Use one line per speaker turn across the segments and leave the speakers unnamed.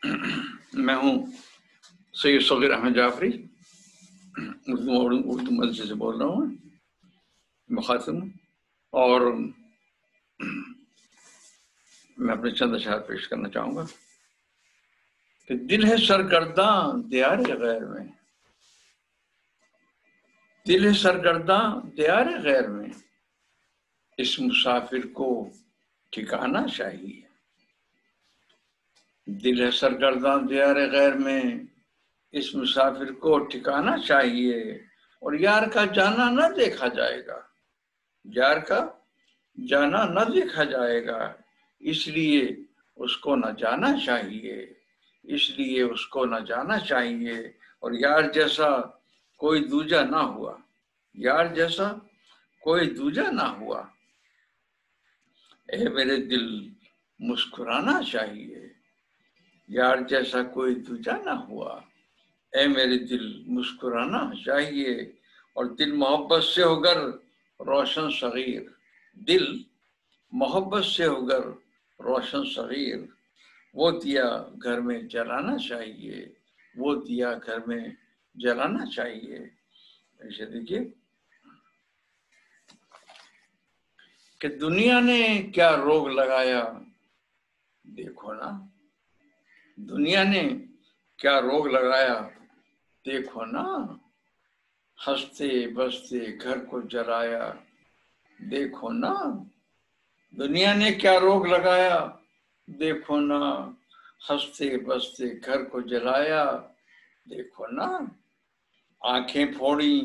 मैं हूँ सैयद सगीर अहमद जाफरी, उर्दू मदरसे से बोल रहा हूँ, मुखातिब, और मैं अपने चंद अशआर पेश करना चाहूँगा कि दिल है सरगर्दां दियार गैर में, दिल है सरगर्दां दियार गैर में, इस मुसाफिर को ठिकाना चाहिए। दिल है सरगर्दां दियार गैर में, इस मुसाफिर को ठिकाना चाहिए, और यार का जाना न देखा जाएगा, यार का जाना न देखा जाएगा, इसलिए उसको न जाना चाहिए, इसलिए उसको न जाना चाहिए। और यार जैसा कोई दूजा ना हुआ, यार जैसा कोई दूजा ना हुआ, ए मेरे दिल मुस्कुराना चाहिए, यार जैसा कोई दूजा ना हुआ, ए मेरे दिल मुस्कुराना चाहिए। और दिल मोहब्बत से होकर रोशन सगीर, दिल मोहब्बत से होकर रोशन सगीर, वो दिया घर में जलाना चाहिए, वो दिया घर में जलाना चाहिए। ऐसे देखिए कि दुनिया ने क्या रोग लगाया, देखो ना, दुनिया ने क्या रोग लगाया, देखो ना, हंसते बसते घर को जलाया, देखो ना, दुनिया ने क्या रोग लगाया, देखो ना, हंसते बसते घर को जलाया, देखो ना, आंखें फोड़ी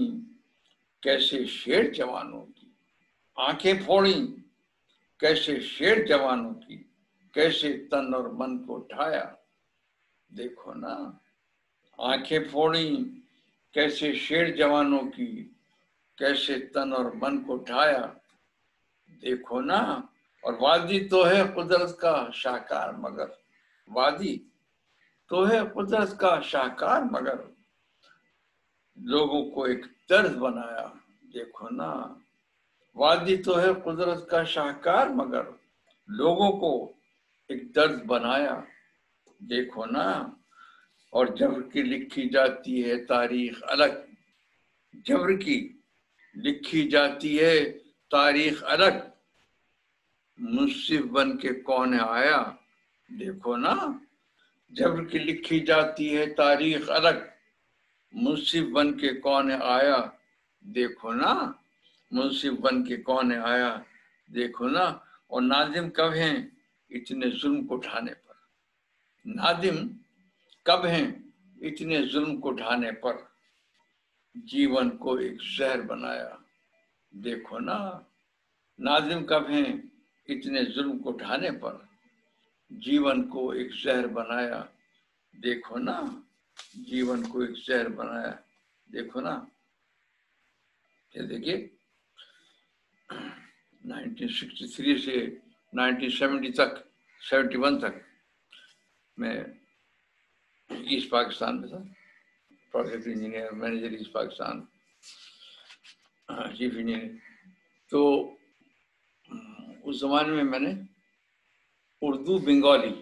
कैसे शेर जवानों की, आंखें फोड़ी कैसे शेर जवानों की, कैसे तन और मन को ढाया, देखो ना, आंखें फोड़ी कैसे शेर जवानों की, कैसे तन और मन को ढाया, देखो ना। और वादी तो है कुदरत का शाहकार मगर, वादी तो है कुदरत का शाहकार मगर, लोगों को एक दर्द बनाया, देखो ना, वादी तो है कुदरत का शाहकार मगर, लोगों को एक दर्द बनाया, देखो ना। और जबर की लिखी जाती है तारीख अलग, जबर की लिखी जाती है तारीख अलग, मुंसिफ बन के कौन आया, देखो ना, जबर की लिखी जाती है तारीख अलग, मुंसिफ बन के कौन आया, देखो ना, मुंसिफ बन के कौन आया, देखो ना। और नादिम कब हैं इतने जुल्म को ढाने पर, नादिम कब हैं इतने जुल्म को ढाने पर, जीवन को एक जहर बनाया, देखो ना, नादिम कब हैं इतने जुल्म को ढाने पर, जीवन को एक जहर बनाया, देखो ना, जीवन को एक जहर बनाया, देखो ना। ये देखिए 1963 से 1970 तक, 71 तक मैं ईस्ट पाकिस्तान में था, project engineer, manager east Pakistan, chief engineer. तो उस जमाने में मैंने उर्दू बंगाली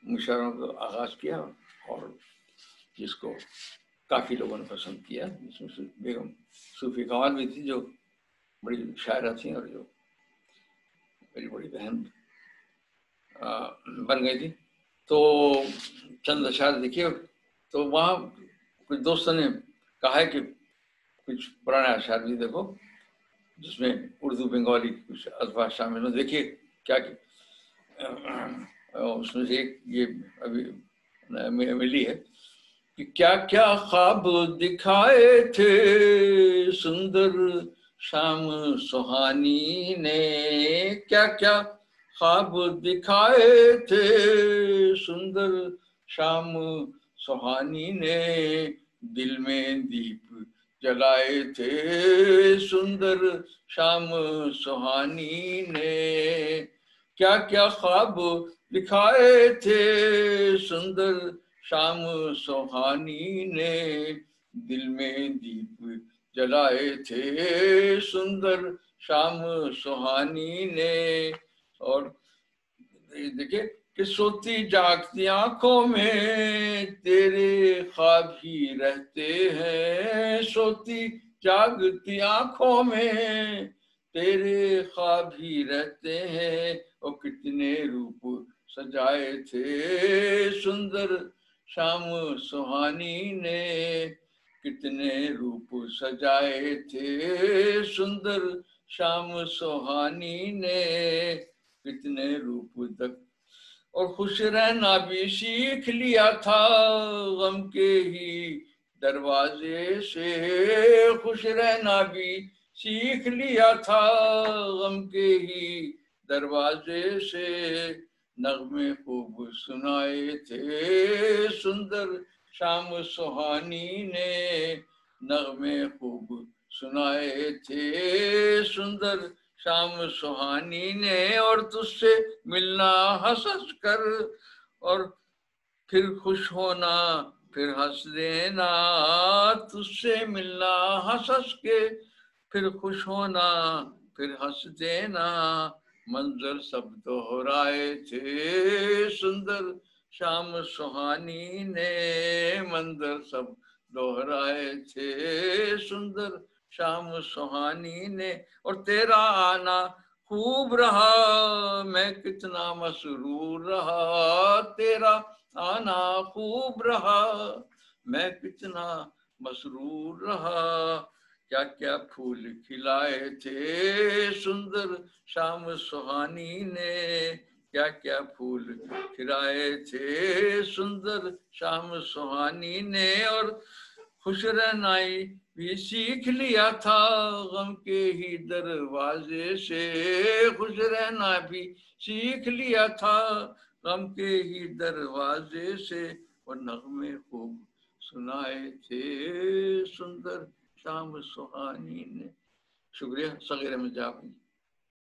मुशायरों का आगाज किया, और जिसको काफ़ी लोगों ने पसंद किया, जिसमें बेगम सूफी कमाल भी थी जो बड़ी शायरा थी, और जो मेरी बड़ी बहन बन गई थी। तो चंद अशार देखिए, तो वहाँ कुछ दोस्तों ने कहा है कि कुछ पुराने अशार भी देखो जिसमें उर्दू बंगाली कुछ अल्फाज शामिल हो, देखिए क्या उसमें से एक ये अभी मिली है कि क्या क्या ख्वाब दिखाए थे सुंदर शाम सुहानी ने, क्या क्या ख्वाब दिखाए थे सुंदर शाम सुहानी ने, दिल में दीप जलाए थे सुंदर शाम सुहानी ने, क्या क्या ख्वाब दिखाए थे सुंदर शाम सुहानी ने, दिल में दीप जलाए थे सुंदर शाम सुहानी ने। और देखिए कि सोती जागती आंखों में तेरे ख्वाब ही रहते हैं, सोती जागती आंखों में तेरे ख्वाब ही रहते हैं। और कितने रूप सजाए थे सुंदर शाम सुहानी ने, कितने रूप सजाए थे सुंदर शाम सुहानी ने, कितने रूप तक। और खुश रहना भी सीख लिया था गम के ही दरवाजे से, खुश रहना भी सीख लिया था गम के ही दरवाजे से। नगमे खूब सुनाए थे सुंदर शाम सुहानी ने, नगमे खूब सुनाए थे सुंदर शाम सुहानी ने। और तुझसे मिलना हंस हंस कर, और फिर खुश होना फिर हंस देना, तुझसे मिलना हंस हंस के फिर खुश होना फिर हंस देना। मंजर सब दोहराए थे सुंदर शाम सुहानी ने, मंजर सब दोहराए थे सुंदर शाम सुहानी ने। और तेरा आना खूब रहा मैं कितना मसरूर रहा, तेरा आना खूब रहा मैं कितना मसरूर रहा। क्या क्या फूल खिलाए थे सुंदर शाम सुहानी ने, क्या क्या फूल खिलाए थे सुंदर शाम सुहानी ने। और खुश रहना भी सीख लिया था गम के ही दरवाजे से, खुश रहना भी सीख लिया था गम के ही दरवाजे से। और नगमे खूब सुनाए थे सुंदर शाम सुहानी ने। शुक्रिया। सगीर अहमद जाफरी।